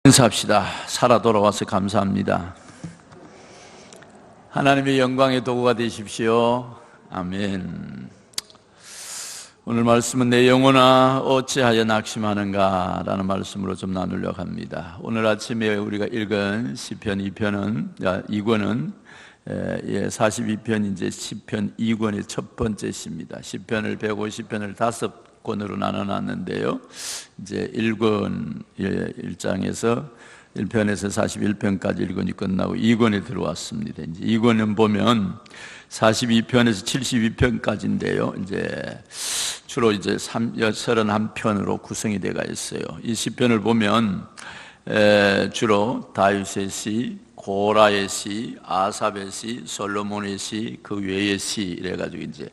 인사합시다. 살아 돌아와서 감사합니다. 하나님의 영광의 도구가 되십시오. 아멘. 오늘 말씀은 내 영혼아 어찌하여 낙심하는가 라는 말씀으로 좀 나누려고 합니다. 오늘 아침에 우리가 읽은 시편 2권은 42편 이제 시편 2권의 첫 번째 시입니다. 시편을 150편을 5권으로 나눠놨는데요. 이제 1권 1장에서 1편에서 41편까지 1권이 끝나고 2권에 들어왔습니다. 이제 2권은 보면 42편에서 72편까지인데요. 이제 주로 이제 31편으로 구성이 되어 있어요. 이 시편을 보면 주로 다윗의 시, 고라의 시, 아삽의 시, 솔로몬의 시, 그 외의 시 이래가지고 이제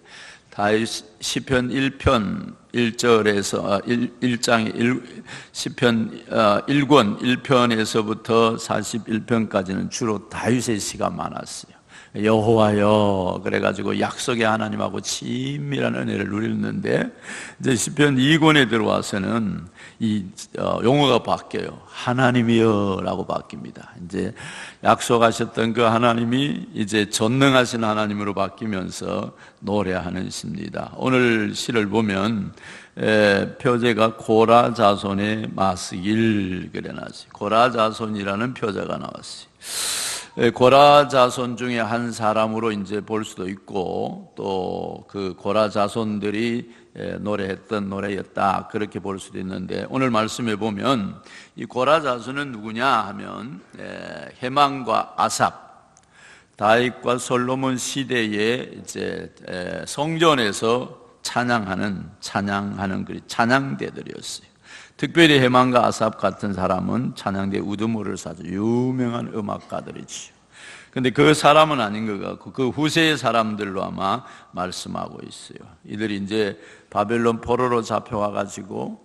다윗 시편 1편 1절에서 1장의 시편 1권 1편에서부터 41편까지는 주로 다윗의 시가 많았어요. 여호와여 그래가지고 약속의 하나님하고 친밀한 은혜를 누리는데 이제 시편 2권에 들어와서는 이 용어가 바뀌어요. 하나님이여 라고 바뀝니다. 이제 약속하셨던 그 하나님이 이제 전능하신 하나님으로 바뀌면서 노래하는 시입니다. 오늘 시를 보면 표제가 고라 자손의 마스길 그래 놨어요. 고라 자손이라는 표제가 나왔어요. 고라 자손 중에 한 사람으로 이제 볼 수도 있고 또 그 고라 자손들이 노래했던 노래였다 그렇게 볼 수도 있는데 오늘 말씀에 보면 이 고라 자손은 누구냐 하면 헤만과 아삽 다윗과 솔로몬 시대에 이제 성전에서 찬양하는 찬양대들이었어요. 특별히 헤만과 아삽 같은 사람은 찬양대 우두머리를 사죠. 유명한 음악가들이지요. 근데 그 사람은 아닌 것 같고 그 후세의 사람들로 아마 말씀하고 있어요. 이들이 이제 바벨론 포로로 잡혀와가지고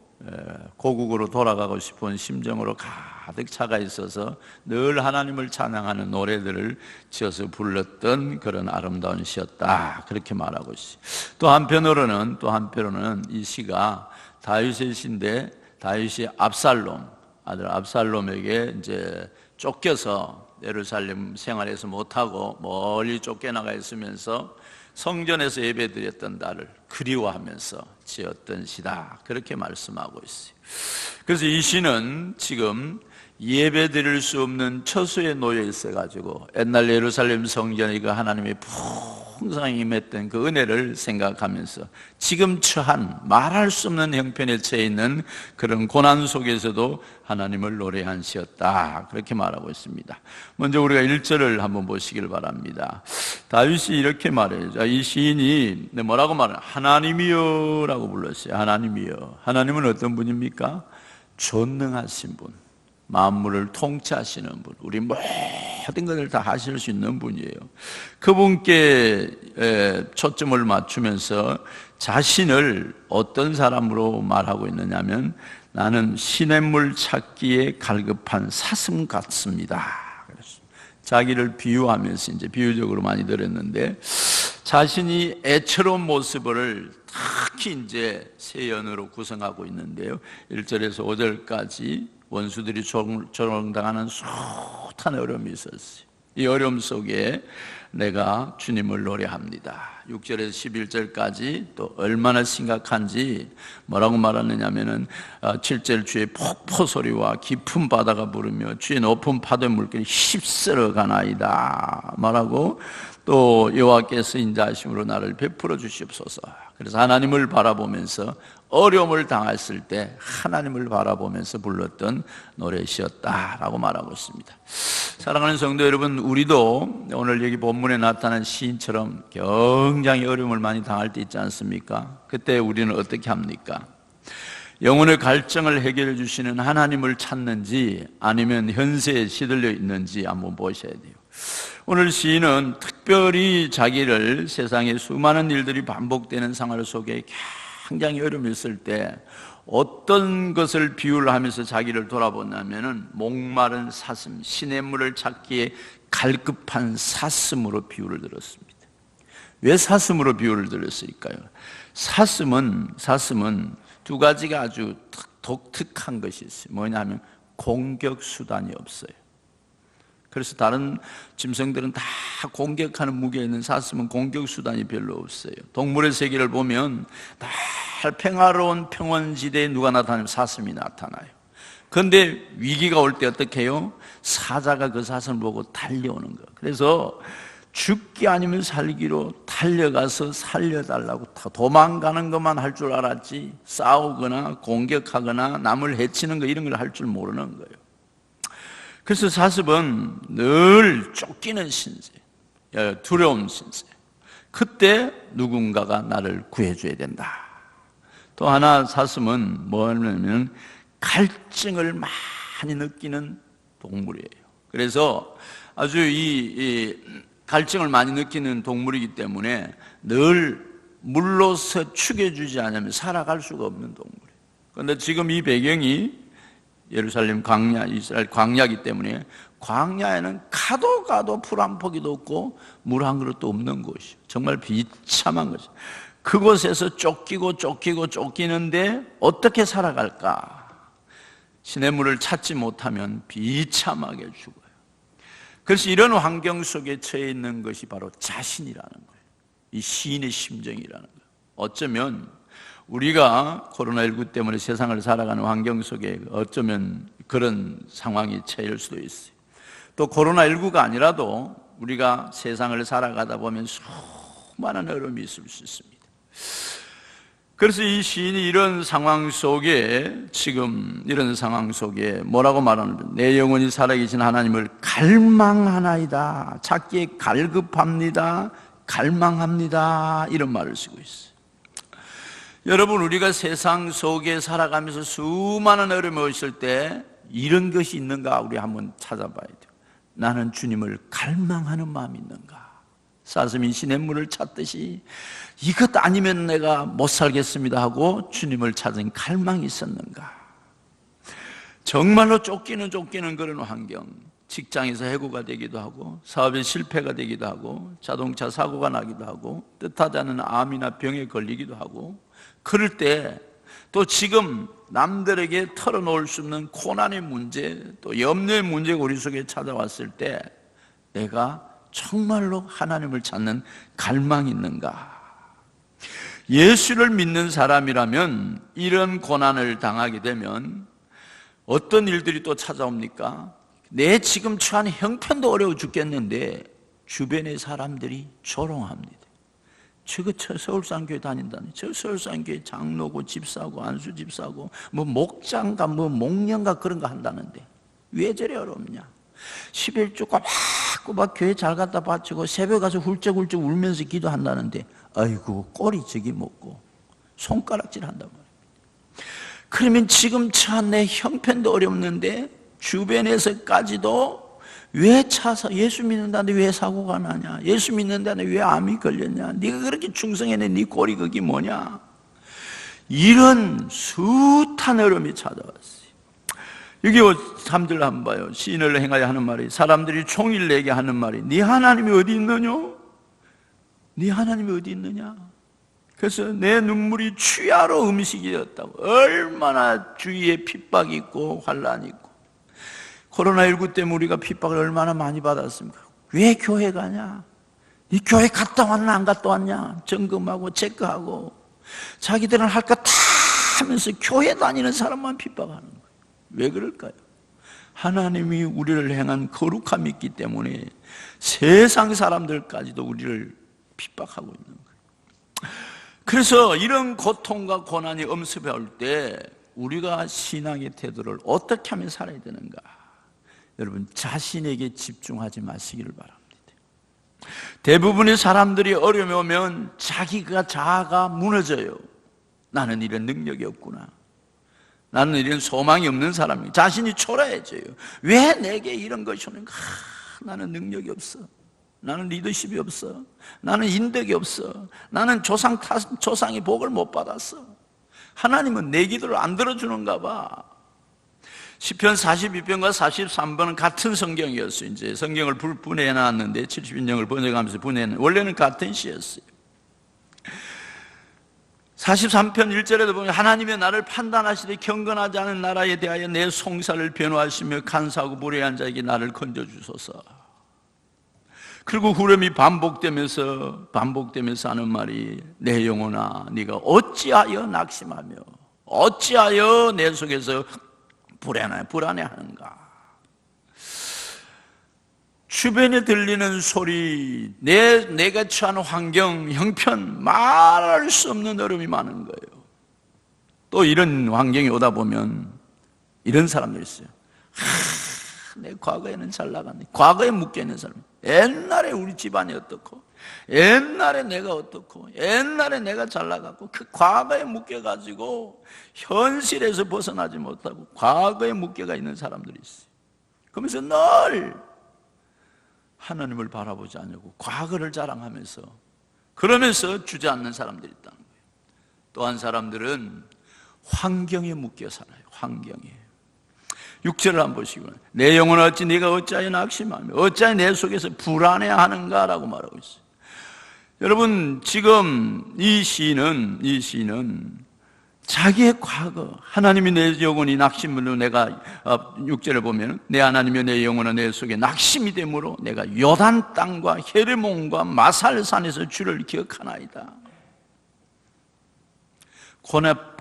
고국으로 돌아가고 싶은 심정으로 가득 차가 있어서 늘 하나님을 찬양하는 노래들을 지어서 불렀던 그런 아름다운 시였다 그렇게 말하고 있어요. 또 한편으로는 이 시가 다윗의 시인데 다윗이 아들 압살롬에게 이제 쫓겨서 예루살렘 생활에서 못하고 멀리 쫓겨나가 있으면서 성전에서 예배드렸던 날을 그리워하면서 지었던 시다 그렇게 말씀하고 있어요. 그래서 이 시는 지금 예배드릴 수 없는 처소에 놓여 있어가지고 옛날 예루살렘 성전에 그 하나님의 풍성히 임했던 그 은혜를 생각하면서 지금 처한 말할 수 없는 형편에 처해 있는 그런 고난 속에서도 하나님을 노래한 시였다 그렇게 말하고 있습니다. 먼저 우리가 1절을 한번 보시길 바랍니다. 다윗이 이렇게 말해요. 이 시인이 뭐라고 말해요? 하나님이여 라고 불렀어요. 하나님이여. 하나님은 어떤 분입니까? 전능하신 분, 만물을 통치하시는 분, 우리 모든 것을 다 하실 수 있는 분이에요. 그분께 초점을 맞추면서 자신을 어떤 사람으로 말하고 있느냐면 나는 시냇물 찾기에 갈급한 사슴 같습니다. 자기를 비유하면서 이제 비유적으로 많이 들었는데 자신이 애처로운 모습을 특히 이제 세연으로 구성하고 있는데요. 1절에서 5절까지 원수들이 조롱당하는 숱한 어려움이 있었어요. 이 어려움 속에 내가 주님을 노래합니다. 6절에서 11절까지 또 얼마나 심각한지 뭐라고 말하느냐면은 7절 주의 폭포 소리와 깊은 바다가 부르며 주의 높은 파도의 물결이 휩쓸어 가나이다 말하고 또 여호와께서 인자하심으로 나를 베풀어 주시옵소서. 그래서 하나님을 바라보면서 어려움을 당했을 때 하나님을 바라보면서 불렀던 노래시였다라고 말하고 있습니다. 사랑하는 성도 여러분, 우리도 오늘 여기 본문에 나타난 시인처럼 굉장히 어려움을 많이 당할 때 있지 않습니까? 그때 우리는 어떻게 합니까? 영혼의 갈증을 해결해 주시는 하나님을 찾는지 아니면 현세에 시들려 있는지 한번 보셔야 돼요. 오늘 시인은 특별히 자기를 세상에 수많은 일들이 반복되는 생활 속에 굉장히 어려움이 있을 때 어떤 것을 비유를 하면서 자기를 돌아보냐면은 목마른 사슴, 시냇물을 찾기에 갈급한 사슴으로 비유를 들었습니다. 왜 사슴으로 비유를 들었을까요? 사슴은 두 가지가 아주 독특한 것이 있어요. 뭐냐면 공격 수단이 없어요. 그래서 다른 짐승들은 다 공격하는 무게에 있는 사슴은 공격 수단이 별로 없어요. 동물의 세계를 보면 다 평화로운 평원지대에 누가 나타나면 사슴이 나타나요. 그런데 위기가 올 때 어떻게 해요? 사자가 그 사슴을 보고 달려오는 거예요. 그래서 죽기 아니면 살기로 달려가서 살려달라고 도망가는 것만 할 줄 알았지 싸우거나 공격하거나 남을 해치는 거 이런 걸 할 줄 모르는 거예요. 그래서 사슴은 늘 쫓기는 신세, 두려움 신세. 그때 누군가가 나를 구해줘야 된다. 또 하나 사슴은 뭐냐면 갈증을 많이 느끼는 동물이에요. 그래서 아주 이 갈증을 많이 느끼는 동물이기 때문에 늘 물로서 죽여주지 않으면 살아갈 수가 없는 동물이에요. 그런데 지금 이 배경이 예루살렘 광야, 이스라엘 광야이기 때문에 광야에는 가도 풀 한 포기도 없고 물 한 그릇도 없는 곳이에요. 정말 비참한 것이에요. 그곳에서 쫓기는데 어떻게 살아갈까? 시냇물을 찾지 못하면 비참하게 죽어요. 그래서 이런 환경 속에 처해 있는 것이 바로 자신이라는 거예요. 이 시인의 심정이라는 거예요. 어쩌면 우리가 코로나19 때문에 세상을 살아가는 환경 속에 어쩌면 그런 상황이 처할 수도 있어요. 또 코로나19가 아니라도 우리가 세상을 살아가다 보면 수많은 어려움이 있을 수 있습니다. 그래서 이 시인이 이런 상황 속에 지금 이런 상황 속에 뭐라고 말하는 내 영혼이 살아계신 하나님을 갈망하나이다, 찾기에 갈급합니다, 갈망합니다, 이런 말을 쓰고 있어요. 여러분, 우리가 세상 속에 살아가면서 수많은 어려움이 오실 때 이런 것이 있는가 우리 한번 찾아봐야 돼요. 나는 주님을 갈망하는 마음이 있는가? 사슴이 시냇물을 찾듯이 이것 아니면 내가 못 살겠습니다 하고 주님을 찾은 갈망이 있었는가? 정말로 쫓기는 그런 환경, 직장에서 해고가 되기도 하고 사업의 실패가 되기도 하고 자동차 사고가 나기도 하고 뜻하지 않은 암이나 병에 걸리기도 하고 그럴 때 또 지금 남들에게 털어놓을 수 없는 고난의 문제, 또 염려의 문제가 우리 속에 찾아왔을 때 내가 정말로 하나님을 찾는 갈망이 있는가? 예수를 믿는 사람이라면 이런 고난을 당하게 되면 어떤 일들이 또 찾아옵니까? 내 지금 처한 형편도 어려워 죽겠는데 주변의 사람들이 조롱합니다. 저거 서울상교회 다닌다니, 저 서울상교회 장로고 집사고 안수 집사고 뭐 목장가 뭐 목련가 그런 거 한다는데 왜 저래 어렵냐? 11조 꼬박꼬박 교회 잘 갖다 바치고 새벽 가서 훌쩍훌쩍 울면서 기도한다는데 아이고 꼬리 저기 먹고 손가락질 한단 말이에요. 그러면 지금 처한 내 형편도 어렵는데 주변에서까지도 왜 차서 예수 믿는다는데 왜 사고가 나냐? 예수 믿는다는데 왜 암이 걸렸냐? 네가 그렇게 충성했네, 네 꼴이 그게 뭐냐? 이런 숱한 어려움이 찾아왔어요. 여기 3절 한번 봐요. 시인을 행하여 하는 말이, 사람들이 총일 내게 하는 말이, 네 하나님이 어디 있느냐? 네 하나님이 어디 있느냐? 그래서 내 눈물이 취하로 음식이 되었다고. 얼마나 주위에 핍박이 있고 환란이 있고, 코로나19 때문에 우리가 핍박을 얼마나 많이 받았습니까? 왜 교회 가냐? 이 교회 갔다 왔나 안 갔다 왔냐? 점검하고 체크하고 자기들은 할 거 다 하면서 교회 다니는 사람만 핍박하는 거예요. 왜 그럴까요? 하나님이 우리를 향한 거룩함이 있기 때문에 세상 사람들까지도 우리를 핍박하고 있는 거예요. 그래서 이런 고통과 고난이 엄습해 올 때 우리가 신앙의 태도를 어떻게 하면 살아야 되는가? 여러분, 자신에게 집중하지 마시기를 바랍니다. 대부분의 사람들이 어려움이 오면 자아가 무너져요. 나는 이런 능력이 없구나, 나는 이런 소망이 없는 사람이야. 자신이 초라해져요. 왜 내게 이런 것이 오는가? 나는 능력이 없어, 나는 리더십이 없어, 나는 인덕이 없어, 나는 조상의 복을 못 받았어. 하나님은 내 기도를 안 들어주는가 봐. 시편 42편과 43편은 같은 성경이었어요. 이제 성경을 분해해 놨는데 70인형을 번역하면서 분해해 놨는데 원래는 같은 시였어요. 43편 1절에도 보면 하나님의 나를 판단하시되 경건하지 않은 나라에 대하여 내 송사를 변호하시며 간사하고 무례한 자에게 나를 건져주소서. 그리고 후렴이 반복되면서 하는 말이 내 영혼아 네가 어찌하여 낙심하며 어찌하여 내 속에서 불안해하는가. 주변에 들리는 소리, 내가 처한 환경, 형편, 말할 수 없는 어려움이 많은 거예요. 또 이런 환경이 오다 보면 이런 사람들이 있어요. 내 과거에는 잘 나갔네. 과거에 묶여있는 사람. 옛날에 우리 집안이 어떻고, 옛날에 내가 어떻고, 옛날에 내가 잘 나갔고, 그 과거에 묶여가지고 현실에서 벗어나지 못하고 과거에 묶여가 있는 사람들이 있어요. 그러면서 늘 하나님을 바라보지 않고 과거를 자랑하면서 그러면서 주저앉는 사람들이 있다는 거예요. 또한 사람들은 환경에 묶여 살아요. 환경에. 6절을 한번 보시고 내 영혼아 어찌 네가 어찌하여 낙심하며 어찌하여 내 속에서 불안해하는가 라고 말하고 있어요. 여러분 지금 이 시인은 자기의 과거, 하나님이 내 영혼이 낙심으로 내가 6절을 보면 내 하나님이 내 영혼은 내 속에 낙심이 되므로 내가 요단 땅과 헤르몬과 마살산에서 주를 기억하나이다.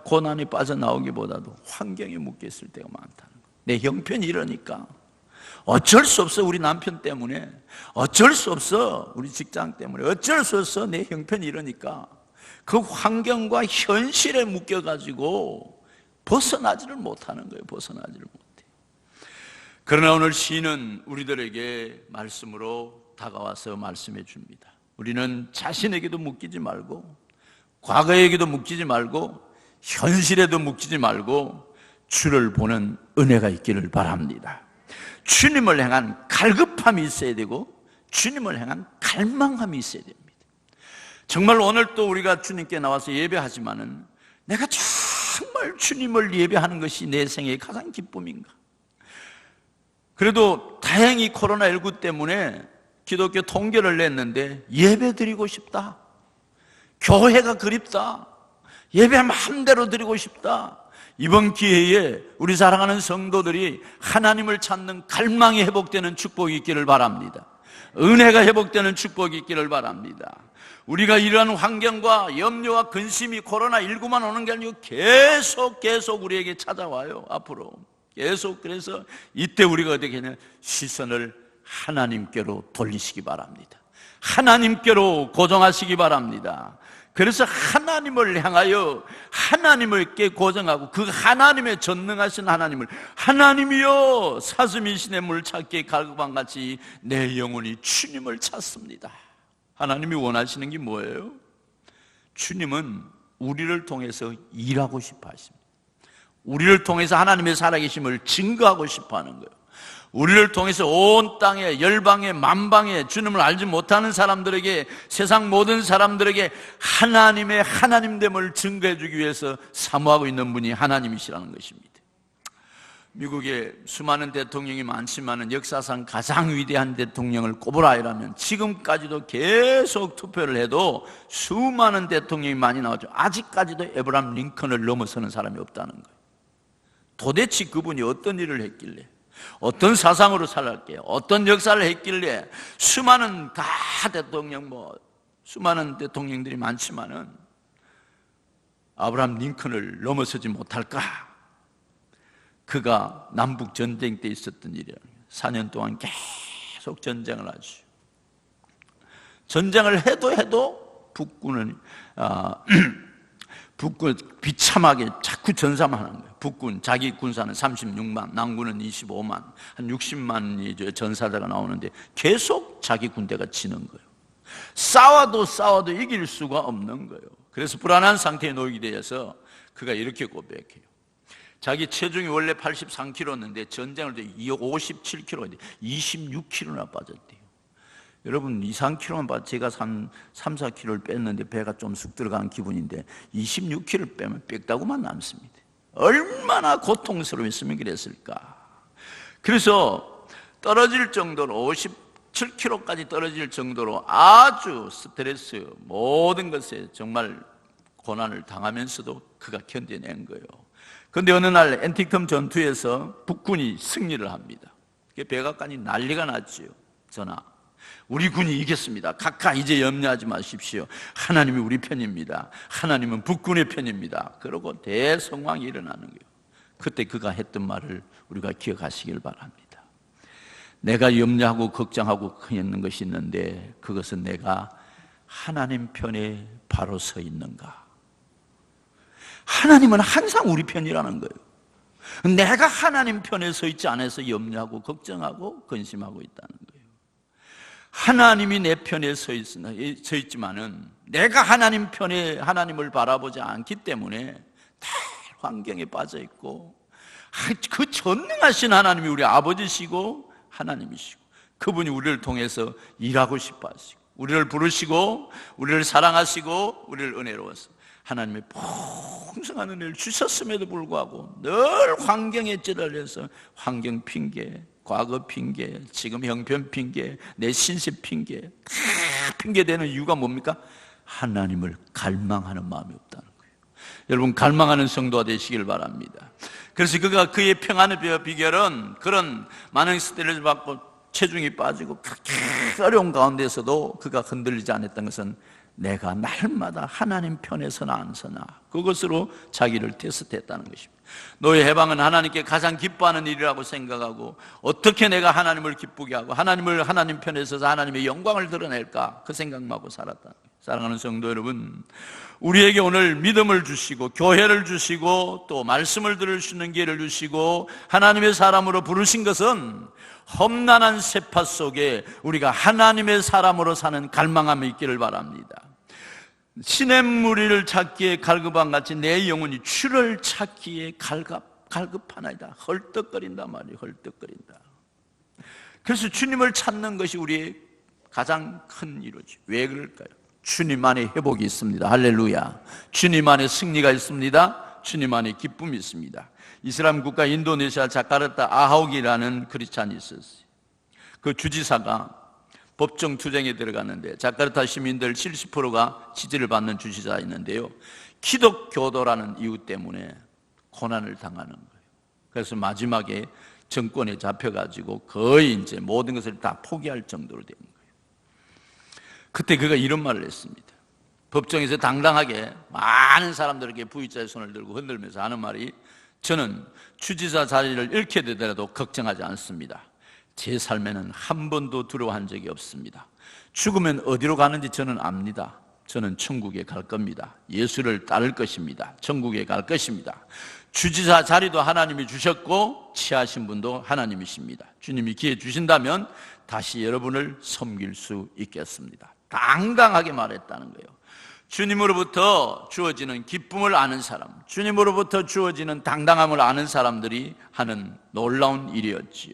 고난이 빠져나오기보다도 환경에 묶여있을 때가 많다는 거예요. 내 형편이 이러니까 어쩔 수 없어. 우리 남편 때문에 어쩔 수 없어. 우리 직장 때문에 어쩔 수 없어. 내 형편이 이러니까 그 환경과 현실에 묶여가지고 벗어나지를 못하는 거예요. 벗어나지를 못해. 그러나 오늘 시인은 우리들에게 말씀으로 다가와서 말씀해 줍니다. 우리는 자신에게도 묶이지 말고 과거에게도 묶이지 말고 현실에도 묶이지 말고 주를 보는 은혜가 있기를 바랍니다. 주님을 향한 갈급함이 있어야 되고 주님을 향한 갈망함이 있어야 됩니다. 정말 오늘 또 우리가 주님께 나와서 예배하지만은 내가 정말 주님을 예배하는 것이 내 생애의 가장 기쁨인가? 그래도 다행히 코로나19 때문에 기독교 통계를 냈는데 예배 드리고 싶다. 교회가 그립다. 예배 마음대로 드리고 싶다. 이번 기회에 우리 사랑하는 성도들이 하나님을 찾는 갈망이 회복되는 축복이 있기를 바랍니다. 은혜가 회복되는 축복이 있기를 바랍니다. 우리가 이러한 환경과 염려와 근심이 코로나19만 오는 게 아니고 계속 우리에게 찾아와요. 앞으로 계속. 그래서 이때 우리가 어떻게 하냐, 시선을 하나님께로 돌리시기 바랍니다. 하나님께로 고정하시기 바랍니다. 그래서 하나님을 향하여 하나님을께 고정하고 그 하나님의 전능하신 하나님을, 하나님이여 사슴이신의 물 찾기에 갈급함같이 내 영혼이 주님을 찾습니다. 하나님이 원하시는 게 뭐예요? 주님은 우리를 통해서 일하고 싶어 하십니다. 우리를 통해서 하나님의 살아계심을 증거하고 싶어 하는 거예요. 우리를 통해서 온 땅에 열방에 만방에 주님을 알지 못하는 사람들에게, 세상 모든 사람들에게 하나님의 하나님됨을 증거해 주기 위해서 사모하고 있는 분이 하나님이시라는 것입니다. 미국에 수많은 대통령이 많지만 역사상 가장 위대한 대통령을 꼽으라 이라면 지금까지도 계속 투표를 해도 수많은 대통령이 많이 나오죠. 아직까지도 에브라함 링컨을 넘어서는 사람이 없다는 거예요. 도대체 그분이 어떤 일을 했길래, 어떤 사상으로 살았기에, 어떤 역사를 했길래 수많은 다 대통령, 수많은 대통령들이 많지만은 아브라함 링컨을 넘어서지 못할까? 그가 남북 전쟁 때 있었던 일이에요. 4년 동안 계속 전쟁을 하죠. 전쟁을 해도 북군은 북군 비참하게 자꾸 전사만 하는 거예요. 북군 자기 군사는 36만, 남군은 25만, 한 60만이 전사자가 나오는데 계속 자기 군대가 지는 거예요. 싸워도 이길 수가 없는 거예요. 그래서 불안한 상태에 놓이게 되어서 그가 이렇게 고백해요. 자기 체중이 원래 83kg였는데 전쟁을 때 57kg인데 26kg나 빠졌대요. 여러분 2, 3kg만 빠져, 제가 3, 4kg를 뺐는데 배가 좀 쑥 들어가는 기분인데 26kg를 빼면 뺐다고만 남습니다. 얼마나 고통스러웠으면 그랬을까. 그래서 떨어질 정도로 57kg까지 떨어질 정도로 아주 스트레스, 모든 것에 정말 고난을 당하면서도 그가 견뎌낸 거예요. 그런데 어느 날 앤틱텀 전투에서 북군이 승리를 합니다. 백악관이 난리가 났지요. 전하, 우리 군이 이겼습니다. 각하 이제 염려하지 마십시오. 하나님이 우리 편입니다. 하나님은 북군의 편입니다. 그러고 대성황이 일어나는 거예요. 그때 그가 했던 말을 우리가 기억하시길 바랍니다. 내가 염려하고 걱정하고 있는 것이 있는데 그것은 내가 하나님 편에 바로 서 있는가? 하나님은 항상 우리 편이라는 거예요. 내가 하나님 편에 서 있지 않아서 염려하고 걱정하고 근심하고 있다는 거예요. 하나님이 내 편에 서 있지만은 내가 하나님 편에 하나님을 바라보지 않기 때문에 다 환경에 빠져 있고, 그 전능하신 하나님이 우리 아버지시고 하나님이시고 그분이 우리를 통해서 일하고 싶어 하시고 우리를 부르시고 우리를 사랑하시고 우리를 은혜로워서 하나님의 풍성한 은혜를 주셨음에도 불구하고 늘 환경에 찌들려서 환경 핑계, 과거 핑계, 지금 형편 핑계, 내 신세 핑계 다 핑계대는 이유가 뭡니까? 하나님을 갈망하는 마음이 없다는 거예요. 여러분, 갈망하는 성도가 되시길 바랍니다. 그래서 그가 그의 평안의 비결은 그런 많은 스트레스를 받고 체중이 빠지고 그렇게 어려운 가운데서도 그가 흔들리지 않았던 것은 내가 날마다 하나님 편에 서나 안 서나 그것으로 자기를 테스트했다는 것입니다. 너의 해방은 하나님께 가장 기뻐하는 일이라고 생각하고 어떻게 내가 하나님을 기쁘게 하고 하나님 편에 서서 하나님의 영광을 드러낼까 그 생각만 하고 살았다. 사랑하는 성도 여러분, 우리에게 오늘 믿음을 주시고 교회를 주시고 또 말씀을 들을 수 있는 기회를 주시고 하나님의 사람으로 부르신 것은 험난한 세파 속에 우리가 하나님의 사람으로 사는 갈망함이 있기를 바랍니다. 시냇물을 찾기에 갈급한 같이 내 영혼이 주를 찾기에 갈급하나이다. 헐떡거린다 말이에요. 헐떡거린다. 그래서 주님을 찾는 것이 우리의 가장 큰 이유죠. 왜 그럴까요? 주님 안에 회복이 있습니다. 할렐루야. 주님 안에 승리가 있습니다. 주님 안에 기쁨이 있습니다. 이슬람 국가 인도네시아 자카르타 아하욱이라는 크리스찬이 있었어요. 그 주지사가 법정 투쟁에 들어갔는데 자카르타 시민들 70%가 지지를 받는 주지사가 있는데요, 기독교도라는 이유 때문에 고난을 당하는 거예요. 그래서 마지막에 정권에 잡혀가지고 거의 이제 모든 것을 다 포기할 정도로 된 거예요. 그때 그가 이런 말을 했습니다. 법정에서 당당하게 많은 사람들에게 V자의 손을 들고 흔들면서 하는 말이, 저는 주지사 자리를 잃게 되더라도 걱정하지 않습니다. 제 삶에는 한 번도 두려워한 적이 없습니다. 죽으면 어디로 가는지 저는 압니다. 저는 천국에 갈 겁니다. 예수를 따를 것입니다. 천국에 갈 것입니다. 주지사 자리도 하나님이 주셨고 취하신 분도 하나님이십니다. 주님이 기회 주신다면 다시 여러분을 섬길 수 있겠습니다. 당당하게 말했다는 거예요. 주님으로부터 주어지는 기쁨을 아는 사람, 주님으로부터 주어지는 당당함을 아는 사람들이 하는 놀라운 일이었지요.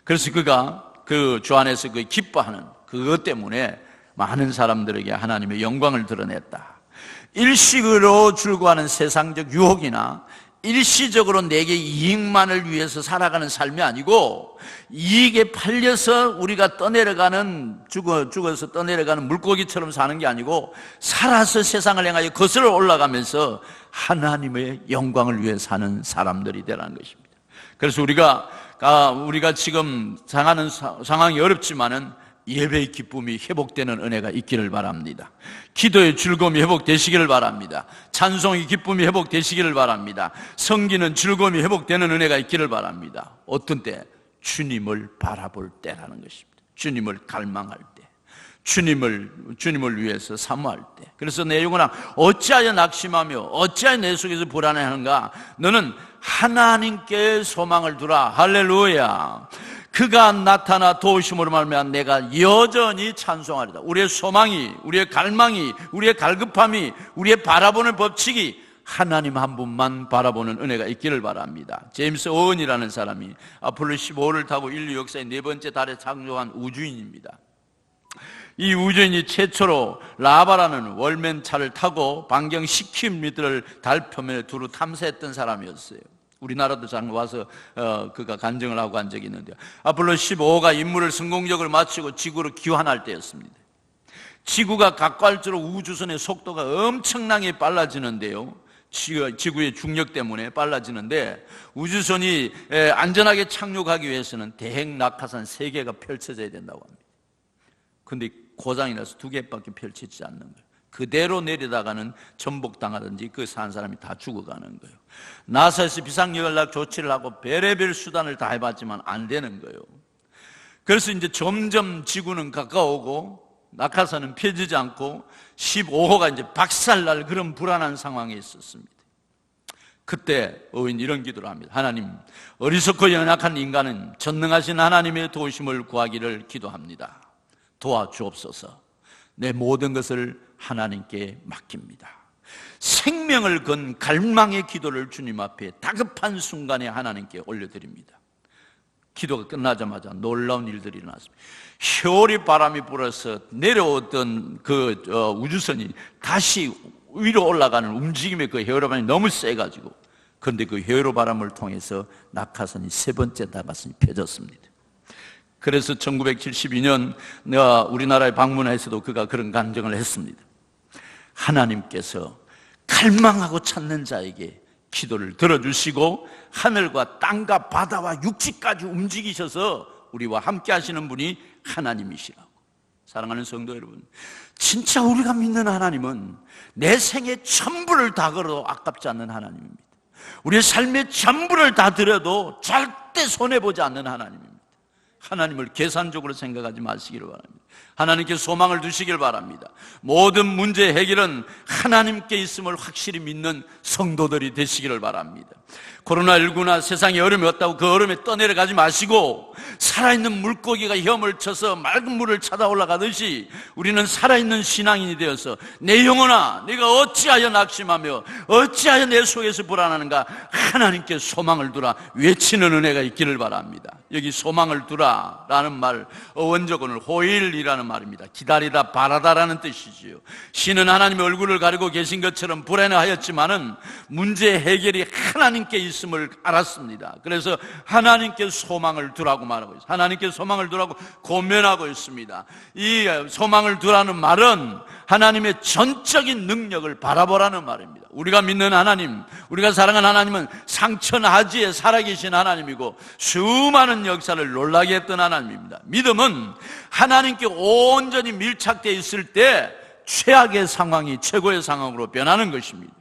그래서 그가 그 주 안에서 그 기뻐하는 그것 때문에 많은 사람들에게 하나님의 영광을 드러냈다. 일식으로 즐거워하는 세상적 유혹이나 일시적으로 내게 이익만을 위해서 살아가는 삶이 아니고, 이익에 팔려서 우리가 죽어서 떠내려가는 물고기처럼 사는 게 아니고, 살아서 세상을 향하여 거슬러 올라가면서 하나님의 영광을 위해 사는 사람들이 되라는 것입니다. 그래서 우리가 지금 당하는 상황이 어렵지만은 예배의 기쁨이 회복되는 은혜가 있기를 바랍니다. 기도의 즐거움이 회복되시기를 바랍니다. 찬송의 기쁨이 회복되시기를 바랍니다. 섬기는 즐거움이 회복되는 은혜가 있기를 바랍니다. 어떤 때? 주님을 바라볼 때라는 것입니다. 주님을 갈망할 때, 주님을 위해서 사모할 때. 그래서 내 영혼아, 어찌하여 낙심하며 어찌하여 내 속에서 불안해하는가? 너는 하나님께 소망을 두라. 할렐루야. 그가 나타나 도우심으로 말미암아 내가 여전히 찬송하리다. 우리의 소망이, 우리의 갈망이, 우리의 갈급함이, 우리의 바라보는 법칙이 하나님 한 분만 바라보는 은혜가 있기를 바랍니다. 제임스 오원이라는 사람이 아폴로 15호를 타고 인류 역사의 네 번째 달에 착륙한 우주인입니다. 이 우주인이 최초로 라바라는 월맨차를 타고 반경 10km를 달 표면에 두루 탐사했던 사람이었어요. 우리나라도 잠깐 와서 그가 간증을 하고 간 적이 있는데요, 아폴로 15호가 임무를 성공적으로 마치고 지구로 귀환할 때였습니다. 지구가 가까울수록 우주선의 속도가 엄청나게 빨라지는데요. 지구의 중력 때문에 빨라지는데, 우주선이 안전하게 착륙하기 위해서는 대행 낙하산 3개가 펼쳐져야 된다고 합니다. 근데 고장이 나서 2개밖에 펼치지 않는 거예요. 그대로 내리다가는 전복당하든지 그 산 사람이 다 죽어가는 거예요. 나사에서 비상연락 조치를 하고 별의별 수단을 다 해봤지만 안 되는 거예요. 그래서 이제 점점 지구는 가까우고 낙하산은 펴지지 않고 15호가 이제 박살날 그런 불안한 상황에 있었습니다. 그때 의인 이런 기도를 합니다. 하나님, 어리석고 연약한 인간은 전능하신 하나님의 도우심을 구하기를 기도합니다. 도와주옵소서. 내 모든 것을 하나님께 맡깁니다. 생명을 건 갈망의 기도를 주님 앞에 다급한 순간에 하나님께 올려드립니다. 기도가 끝나자마자 놀라운 일들이 일어났습니다. 효리 바람이 불어서 내려오던 그 우주선이 다시 위로 올라가는 움직임의 그 회오리 바람이 너무 세가지고, 그런데 그 회오리 바람을 통해서 낙하산이 3번째 낙하산이 펴졌습니다. 그래서 1972년 내가 우리나라에 방문해서도 그가 그런 간증을 했습니다. 하나님께서 갈망하고 찾는 자에게 기도를 들어주시고 하늘과 땅과 바다와 육지까지 움직이셔서 우리와 함께 하시는 분이 하나님이시라고. 사랑하는 성도 여러분, 진짜 우리가 믿는 하나님은 내 생의 전부를 다 걸어도 아깝지 않는 하나님입니다. 우리의 삶의 전부를 다 들여도 절대 손해보지 않는 하나님입니다. 하나님을 계산적으로 생각하지 마시기를 바랍니다. 하나님께 소망을 두시길 바랍니다. 모든 문제 해결은 하나님께 있음을 확실히 믿는 성도들이 되시기를 바랍니다. 코로나19나 세상에 어려움이 없다고 그 어려움에 떠내려가지 마시고, 살아있는 물고기가 헤엄을 쳐서 맑은 물을 찾아 올라가듯이 우리는 살아있는 신앙인이 되어서 내 영혼아, 네가 어찌하여 낙심하며 어찌하여 내 속에서 불안하는가, 하나님께 소망을 두라 외치는 은혜가 있기를 바랍니다. 여기 소망을 두라 라는 말, 원적어는 호일이라는 말입니다. 기다리다 바라다라는 뜻이지요. 신은 하나님의 얼굴을 가리고 계신 것처럼 불안해하였지만은 문제 해결이 하나님께 있음을 알았습니다. 그래서 하나님께 소망을 두라고 말하고 있습니다. 하나님께 소망을 두라고 고면하고 있습니다. 이 소망을 두라는 말은 하나님의 전적인 능력을 바라보라는 말입니다. 우리가 믿는 하나님, 우리가 사랑하는 하나님은 상천하지에 살아계신 하나님이고 수많은 역사를 놀라게 했던 하나님입니다. 믿음은 하나님께 온전히 밀착되어 있을 때 최악의 상황이 최고의 상황으로 변하는 것입니다.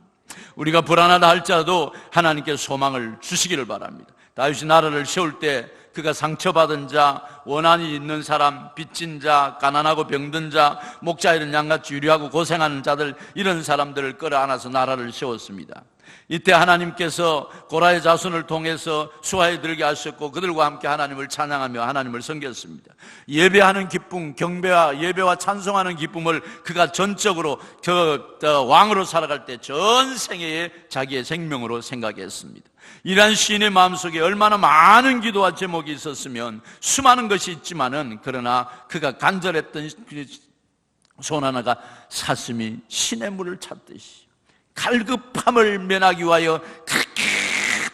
우리가 불안하다 할지라도 하나님께 소망을 주시기를 바랍니다. 다윗이 나라를 세울 때 그가 상처받은 자, 원한이 있는 사람, 빚진 자, 가난하고 병든 자, 목자 잃은 양같이 유리하고 고생하는 자들, 이런 사람들을 끌어안아서 나라를 세웠습니다. 이때 하나님께서 고라의 자손을 통해서 수하에 들게 하셨고 그들과 함께 하나님을 찬양하며 하나님을 섬겼습니다. 예배하는 기쁨, 경배와 예배와 찬송하는 기쁨을 그가 전적으로 왕으로 살아갈 때 전 생애에 자기의 생명으로 생각했습니다. 이러한 시인의 마음속에 얼마나 많은 기도와 제목이 있었으면 수많은 것이 있지만은, 그러나 그가 간절했던 손 하나가 사슴이 시냇 물을 찾듯이 갈급함을 면하기 위하여 그렇게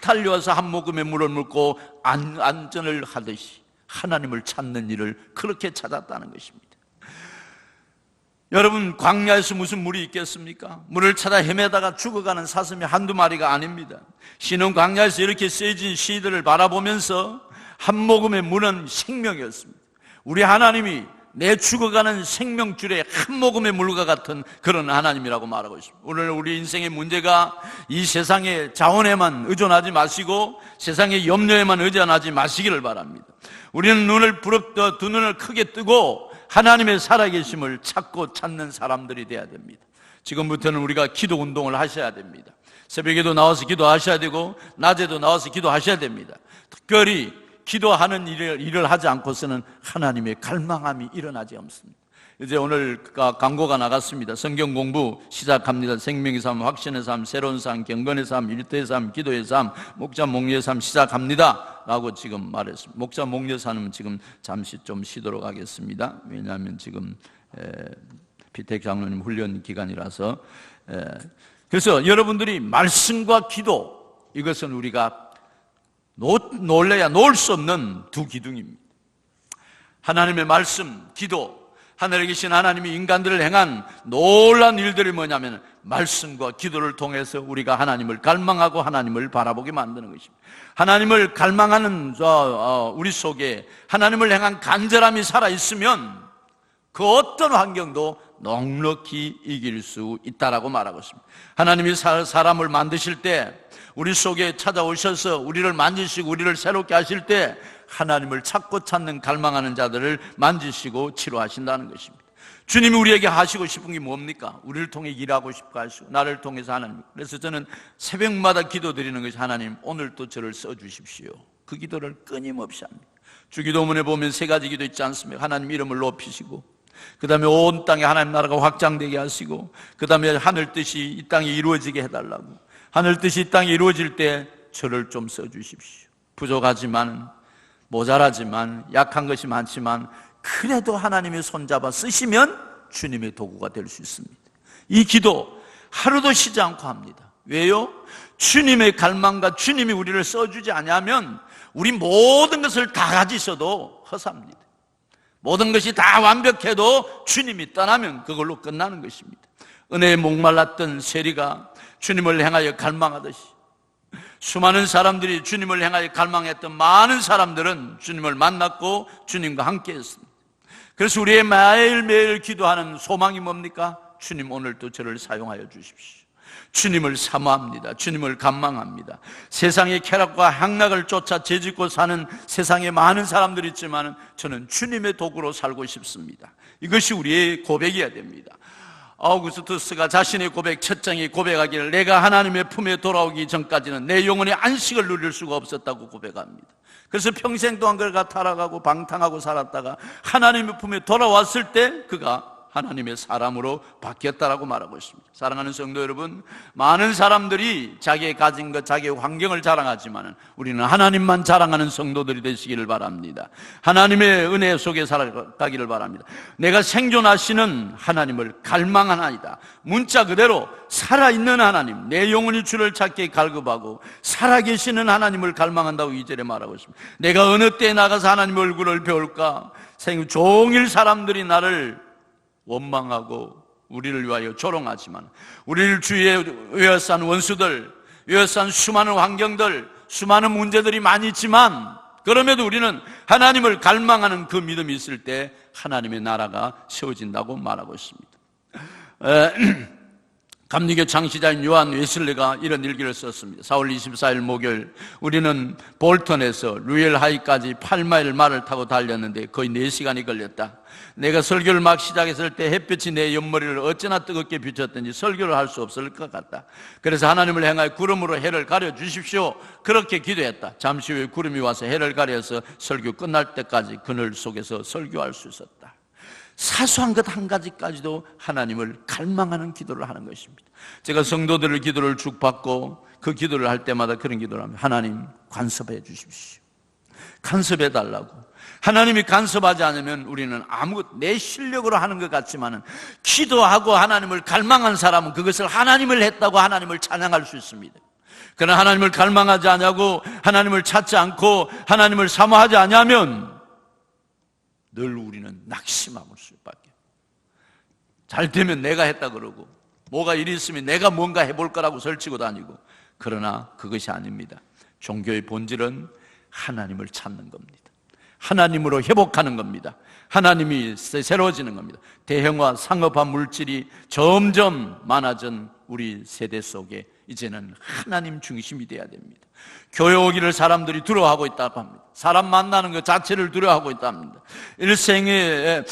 달려와서 한 모금의 물을 먹고 안전을 하듯이 하나님을 찾는 일을 그렇게 찾았다는 것입니다. 여러분, 광야에서 무슨 물이 있겠습니까? 물을 찾아 헤매다가 죽어가는 사슴이 한두 마리가 아닙니다. 시는 광야에서 이렇게 쓰여진 시들을 바라보면서 한 모금의 물은 생명이었습니다. 우리 하나님이 내 죽어가는 생명줄에 한 모금의 물과 같은 그런 하나님이라고 말하고 있습니다. 오늘 우리 인생의 문제가 이 세상의 자원에만 의존하지 마시고 세상의 염려에만 의존하지 마시기를 바랍니다. 우리는 두 눈을 크게 뜨고 하나님의 살아계심을 찾고 찾는 사람들이 돼야 됩니다. 지금부터는 우리가 기도 운동을 하셔야 됩니다. 새벽에도 나와서 기도하셔야 되고 낮에도 나와서 기도하셔야 됩니다. 특별히 기도하는 일을 하지 않고서는 하나님의 갈망함이 일어나지 않습니다. 이제 오늘 광고가 나갔습니다. 성경 공부 시작합니다. 생명의 삶, 확신의 삶, 새로운 삶, 경건의 삶, 일터의 삶, 기도의 삶, 목자 목려의 삶 시작합니다 라고 지금 말했습니다. 목자 목려 삶은 지금 잠시 좀 쉬도록 하겠습니다. 왜냐하면 지금 피택 장로님 훈련 기간이라서. 그래서 여러분들이 말씀과 기도, 이것은 우리가 놀래야 놓을 수 없는 두 기둥입니다. 하나님의 말씀, 기도, 하늘에 계신 하나님이 인간들을 행한 놀라운 일들이 뭐냐면 말씀과 기도를 통해서 우리가 하나님을 갈망하고 하나님을 바라보게 만드는 것입니다. 하나님을 갈망하는 우리 속에 하나님을 향한 간절함이 살아있으면 그 어떤 환경도 넉넉히 이길 수 있다라고 말하고 있습니다. 하나님이 사람을 만드실 때 우리 속에 찾아오셔서 우리를 만지시고 우리를 새롭게 하실 때 하나님을 찾고 찾는 갈망하는 자들을 만지시고 치료하신다는 것입니다. 주님이 우리에게 하시고 싶은 게 뭡니까? 우리를 통해 일하고 싶어 하시고 나를 통해서 하나님. 그래서 저는 새벽마다 기도드리는 것이 하나님 오늘도 저를 써주십시오. 그 기도를 끊임없이 합니다. 주기도문에 보면 세 가지 기도 있지 않습니까? 하나님 이름을 높이시고 그 다음에 온 땅에 하나님 나라가 확장되게 하시고 그 다음에 하늘 뜻이 이 땅에 이루어지게 해달라고. 하늘 뜻이 이 땅에 이루어질 때 저를 좀 써주십시오. 부족하지만 모자라지만 약한 것이 많지만 그래도 하나님의 손잡아 쓰시면 주님의 도구가 될 수 있습니다. 이 기도 하루도 쉬지 않고 합니다. 왜요? 주님의 갈망과 주님이 우리를 써주지 않으면 우리 모든 것을 다 가지셔도 허사입니다. 모든 것이 다 완벽해도 주님이 떠나면 그걸로 끝나는 것입니다. 은혜에 목말랐던 세리가 주님을 향하여 갈망하듯이 수많은 사람들이 주님을 향하여 갈망했던 많은 사람들은 주님을 만났고 주님과 함께 했습니다. 그래서 우리의 매일매일 기도하는 소망이 뭡니까? 주님 오늘도 저를 사용하여 주십시오. 주님을 사모합니다. 주님을 갈망합니다. 세상의 쾌락과 향락을 쫓아 재짓고 사는 세상에 많은 사람들이 있지만 저는 주님의 도구로 살고 싶습니다. 이것이 우리의 고백이어야 됩니다. 아우구스투스가 자신의 고백 첫 장에 고백하기를 내가 하나님의 품에 돌아오기 전까지는 내 영혼의 안식을 누릴 수가 없었다고 고백합니다. 그래서 평생 동안 그가 타락하고 방탕하고 살았다가 하나님의 품에 돌아왔을 때 그가 하나님의 사람으로 바뀌었다라고 말하고 있습니다. 사랑하는 성도 여러분, 많은 사람들이 자기의 가진 것, 자기의 환경을 자랑하지만 우리는 하나님만 자랑하는 성도들이 되시기를 바랍니다. 하나님의 은혜 속에 살아가기를 바랍니다. 내가 생존하시는 하나님을 갈망하나이다. 문자 그대로 살아있는 하나님, 내 영혼이 주를 찾게 갈급하고 살아계시는 하나님을 갈망한다고 2절에 말하고 있습니다. 내가 어느 때에 나가서 하나님의 얼굴을 배울까? 종일 사람들이 나를 원망하고 우리를 위하여 조롱하지만 우리를 주위에 에워싼 원수들, 에워싼 수많은 환경들, 수많은 문제들이 많이 있지만 그럼에도 우리는 하나님을 갈망하는 그 믿음이 있을 때 하나님의 나라가 세워진다고 말하고 있습니다. 감리교 창시자인 요한 웨슬리가 이런 일기를 썼습니다. 4월 24일 목요일 우리는 볼턴에서 루엘 하이까지 8마일 말을 타고 달렸는데 거의 4시간이 걸렸다. 내가 설교를 막 시작했을 때 햇볕이 내 옆머리를 어찌나 뜨겁게 비쳤던지 설교를 할 수 없을 것 같다. 그래서 하나님을 향하여 구름으로 해를 가려주십시오. 그렇게 기도했다. 잠시 후에 구름이 와서 해를 가려서 설교 끝날 때까지 그늘 속에서 설교할 수 있었다. 사소한 것 한 가지까지도 하나님을 갈망하는 기도를 하는 것입니다. 제가 성도들의 기도를 쭉 받고 그 기도를 할 때마다 그런 기도를 합니다. 하나님 간섭해 주십시오. 간섭해 달라고. 하나님이 간섭하지 않으면 우리는 내 실력으로 하는 것 같지만 기도하고 하나님을 갈망한 사람은 그것을 하나님을 했다고 하나님을 찬양할 수 있습니다. 그러나 하나님을 갈망하지 않냐고 하나님을 찾지 않고 하나님을 사모하지 않냐면 늘 우리는 낙심할 수밖에. 잘 되면 내가 했다 그러고 뭐가 일이 있으면 내가 뭔가 해볼 거라고 설치고 다니고. 그러나 그것이 아닙니다. 종교의 본질은 하나님을 찾는 겁니다. 하나님으로 회복하는 겁니다. 하나님이 새로워지는 겁니다. 대형화, 상업화 물질이 점점 많아진 우리 세대 속에 이제는 하나님 중심이 돼야 됩니다. 교회 오기를 사람들이 두려워하고 있다고 합니다. 사람 만나는 것 자체를 두려워하고 있다고 합니다. 일생에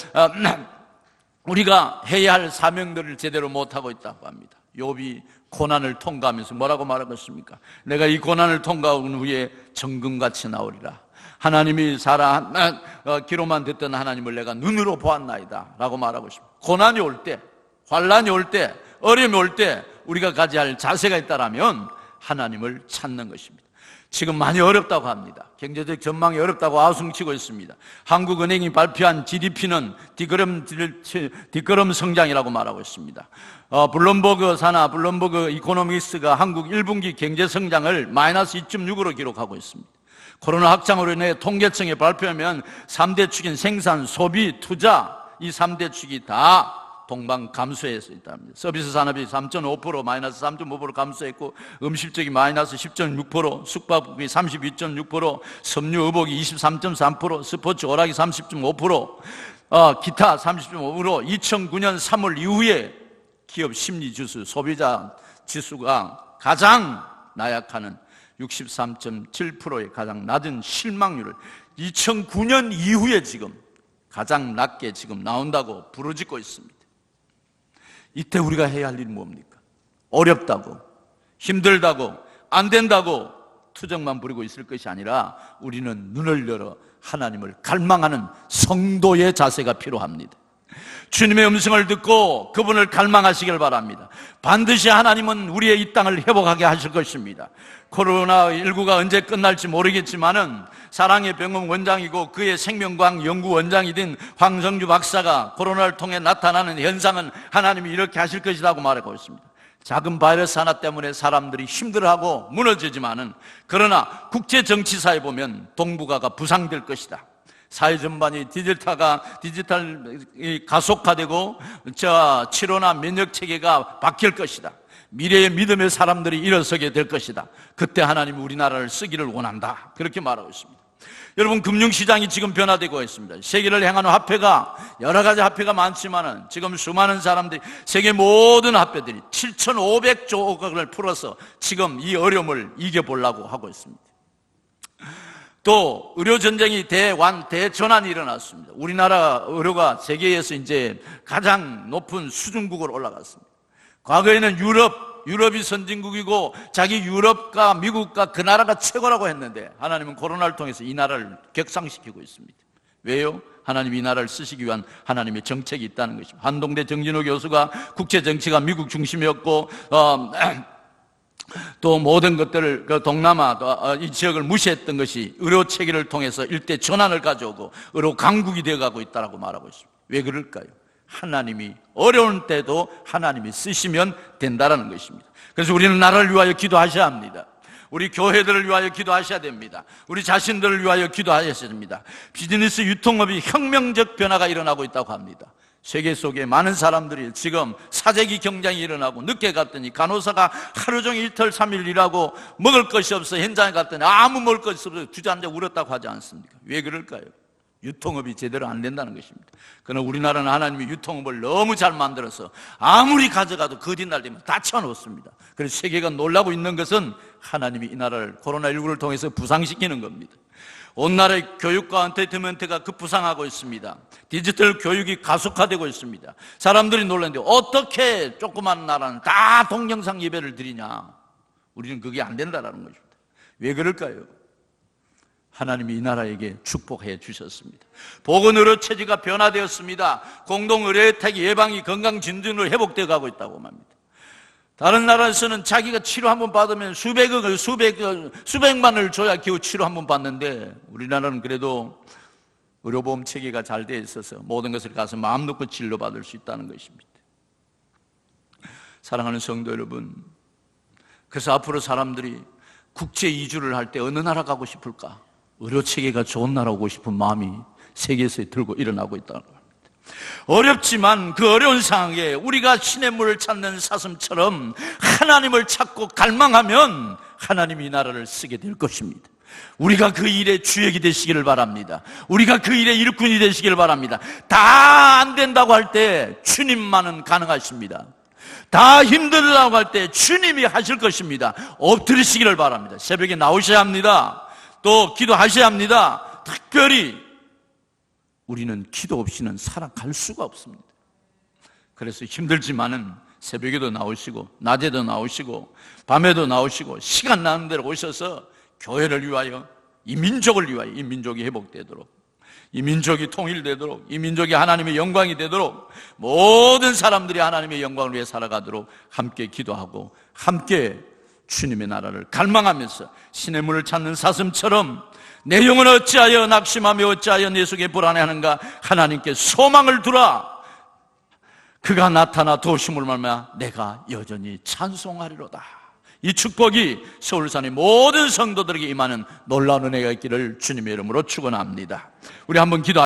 우리가 해야 할 사명들을 제대로 못하고 있다고 합니다. 욥이 고난을 통과하면서 뭐라고 말하고 있습니까? 내가 이 고난을 통과한 후에 정금같이 나오리라. 하나님이 귀로만 듣던 하나님을 내가 눈으로 보았나이다 라고 말하고 있습니다. 고난이 올 때, 환난이 올 때, 어려움이 올 때 우리가 가져야 할 자세가 있다면 하나님을 찾는 것입니다. 지금 많이 어렵다고 합니다. 경제적 전망이 어렵다고 아우성치고 있습니다. 한국은행이 발표한 GDP는 뒷걸음 성장이라고 말하고 있습니다. 블룸버그 이코노미스트가 한국 1분기 경제 성장을 마이너스 2.6으로 기록하고 있습니다. 코로나 확장으로 인해 통계청에 발표하면 3대 축인 생산, 소비, 투자 이 3대 축이 다 동반 감소해서 있답니다. 서비스 산업이 3.5% 마이너스 3.5% 감소했고, 음식적이 마이너스 10.6%, 숙박이 32.6%, 섬유 의복이 23.3%, 스포츠 오락이 30.5%, 기타 30.5%. 2009년 3월 이후에 기업 심리지수, 소비자 지수가 가장 나약하는 63.7%의 가장 낮은 실망률을 2009년 이후에 지금 가장 낮게 지금 나온다고 부르짖고 있습니다. 이때 우리가 해야 할 일이 뭡니까? 어렵다고, 힘들다고, 안 된다고 투정만 부리고 있을 것이 아니라 우리는 눈을 열어 하나님을 갈망하는 성도의 자세가 필요합니다. 주님의 음성을 듣고 그분을 갈망하시길 바랍니다. 반드시 하나님은 우리의 이 땅을 회복하게 하실 것입니다. 코로나19가 언제 끝날지 모르겠지만은 사랑의 병원 원장이고 그의 생명과학 연구원장이 된 황성주 박사가 코로나를 통해 나타나는 현상은 하나님이 이렇게 하실 것이라고 말하고 있습니다. 작은 바이러스 하나 때문에 사람들이 힘들어하고 무너지지만은, 그러나 국제정치사에 보면 동북아가 부상될 것이다. 사회 전반이 디지털이 가속화되고 치료나 면역 체계가 바뀔 것이다. 미래의 믿음의 사람들이 일어서게 될 것이다. 그때 하나님이 우리나라를 쓰기를 원한다. 그렇게 말하고 있습니다. 여러분, 금융시장이 지금 변화되고 있습니다. 세계를 향하는 화폐가 여러 가지 화폐가 많지만은 지금 수많은 사람들이 세계 모든 화폐들이 7,500조 원을 풀어서 지금 이 어려움을 이겨보려고 하고 있습니다. 또 의료전쟁이 대전환이 일어났습니다. 우리나라 의료가 세계에서 이제 가장 높은 수준국으로 올라갔습니다. 과거에는 유럽이 선진국이고 자기 유럽과 미국과 그 나라가 최고라고 했는데, 하나님은 코로나를 통해서 이 나라를 격상시키고 있습니다. 왜요? 하나님이 이 나라를 쓰시기 위한 하나님의 정책이 있다는 것입니다. 한동대 정진호 교수가 국제정치가 미국 중심이었고 또 모든 것들을 동남아 이 지역을 무시했던 것이 의료 체계를 통해서 일대 전환을 가져오고 의료 강국이 되어가고 있다고 말하고 있습니다. 왜 그럴까요? 하나님이 어려운 때도 하나님이 쓰시면 된다는 것입니다. 그래서 우리는 나라를 위하여 기도하셔야 합니다. 우리 교회들을 위하여 기도하셔야 됩니다. 우리 자신들을 위하여 기도하셔야 됩니다. 비즈니스 유통업이 혁명적 변화가 일어나고 있다고 합니다. 세계 속에 많은 사람들이 지금 사재기 경쟁이 일어나고, 늦게 갔더니 간호사가 하루 종일 이틀 3일 일하고 먹을 것이 없어 현장에 갔더니 아무 먹을 것이 없어 주저앉아 울었다고 하지 않습니까? 왜 그럴까요? 유통업이 제대로 안 된다는 것입니다. 그러나 우리나라는 하나님이 유통업을 너무 잘 만들어서 아무리 가져가도 거짓날 되면 다 쳐놓습니다. 그래서 세계가 놀라고 있는 것은 하나님이 이 나라를 코로나19를 통해서 부상시키는 겁니다. 온 나라의 교육과 엔터테인먼트가 급부상하고 있습니다. 디지털 교육이 가속화되고 있습니다. 사람들이 놀랐는데 어떻게 조그만 나라는 다 동영상 예배를 드리냐? 우리는 그게 안 된다는 것입니다. 왜 그럴까요? 하나님이 이 나라에게 축복해 주셨습니다. 보건의료 체제가 변화되었습니다. 공동의료 혜택이 예방이 건강진전으로 회복되어 가고 있다고 합니다. 다른 나라에서는 자기가 치료 한번 받으면 수백만을 줘야 겨우 치료 한번 받는데, 우리나라는 그래도 의료보험 체계가 잘 되어 있어서 모든 것을 가서 마음 놓고 진료받을 수 있다는 것입니다. 사랑하는 성도 여러분, 그래서 앞으로 사람들이 국제 이주를 할 때 어느 나라 가고 싶을까? 의료체계가 좋은 나라 오고 싶은 마음이 세계에서 들고 일어나고 있다는 겁니다. 어렵지만 그 어려운 상황에 우리가 시냇물을 찾는 사슴처럼 하나님을 찾고 갈망하면 하나님이 이 나라를 쓰게 될 것입니다. 우리가 그 일의 주역이 되시기를 바랍니다. 우리가 그 일의 일꾼이 되시기를 바랍니다. 다 안 된다고 할 때 주님만은 가능하십니다. 다 힘들다고 할 때 주님이 하실 것입니다. 엎드리시기를 바랍니다. 새벽에 나오셔야 합니다. 또 기도하셔야 합니다. 특별히 우리는 기도 없이는 살아갈 수가 없습니다. 그래서 힘들지만은 새벽에도 나오시고 낮에도 나오시고 밤에도 나오시고 시간 나는 대로 오셔서 교회를 위하여, 이 민족을 위하여, 이 민족이 회복되도록, 이 민족이 통일되도록, 이 민족이 하나님의 영광이 되도록, 모든 사람들이 하나님의 영광을 위해 살아가도록 함께 기도하고 함께 주님의 나라를 갈망하면서 시냇물을 찾는 사슴처럼 내 영은 어찌하여 낙심하며 어찌하여 내 속에 불안해하는가? 하나님께 소망을 두라. 그가 나타나 도우심을 말미암아 내가 여전히 찬송하리로다. 이 축복이 서울산의 모든 성도들에게 임하는 놀라운 은혜가 있기를 주님의 이름으로 축원합니다. 우리 한번 기도